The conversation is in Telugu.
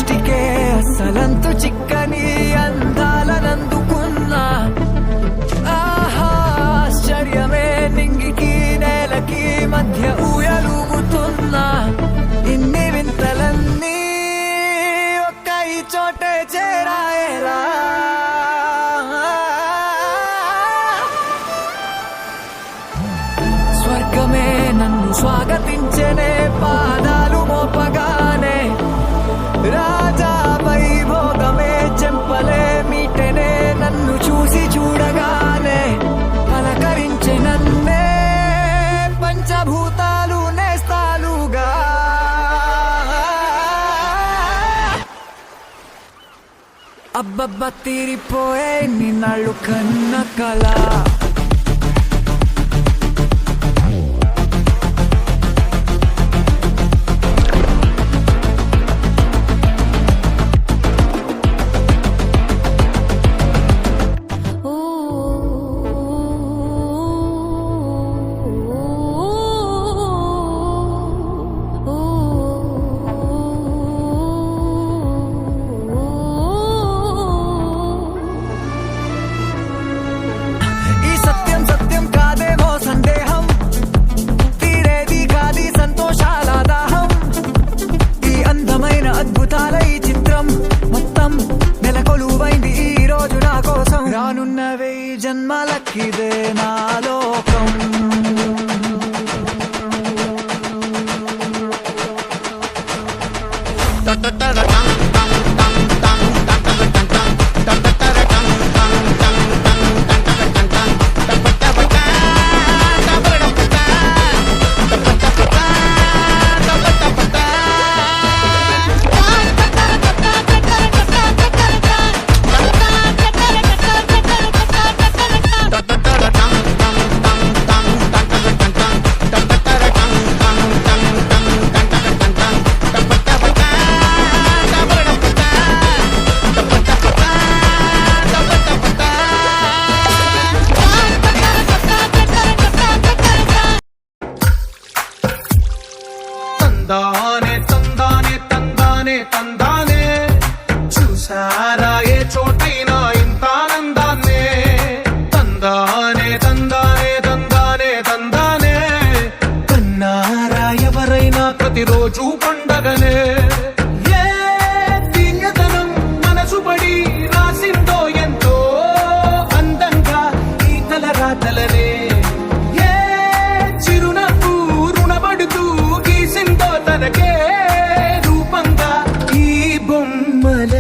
దృష్టికే అసలంతు చిక్కని అందాలనందుకున్నా. ఆహా ఆశ్చర్యమే నింగికి నేలకి మధ్య ఊయలుగుతున్నా. ఇన్ని వింతలన్నీ ఒక్క ఈ చోటే చేరాయేలా. స్వర్గమే నన్ను స్వాగతించనే పాదాలు మోపగానే. రాజా వైభోగమే చెంపలే మీటనే నన్ను చూసి చూడగానే. పలకరించే నన్నే పంచభూతాలు నేస్తాలుగా. అబ్బబ్బ తీరిపోయే నిన్నాళ్ళు కన్న కళ. రానున్నవే జన్మలకిదే నా లోకం. తందానే తందానే తందానే తందానే చూసారా ఏ చోటైనా ఇంత ఆనందాన్నే. తందానే తందానే తందానే తందానే కన్నారా ఎవరైనా ప్రతిరోజు పండగనే. ఏ తీయదనం మనసుబడి రాసిందో ఎంతో అందంగా ఈ తలరాతలనే. రూపంగా ఈ బొమ్మల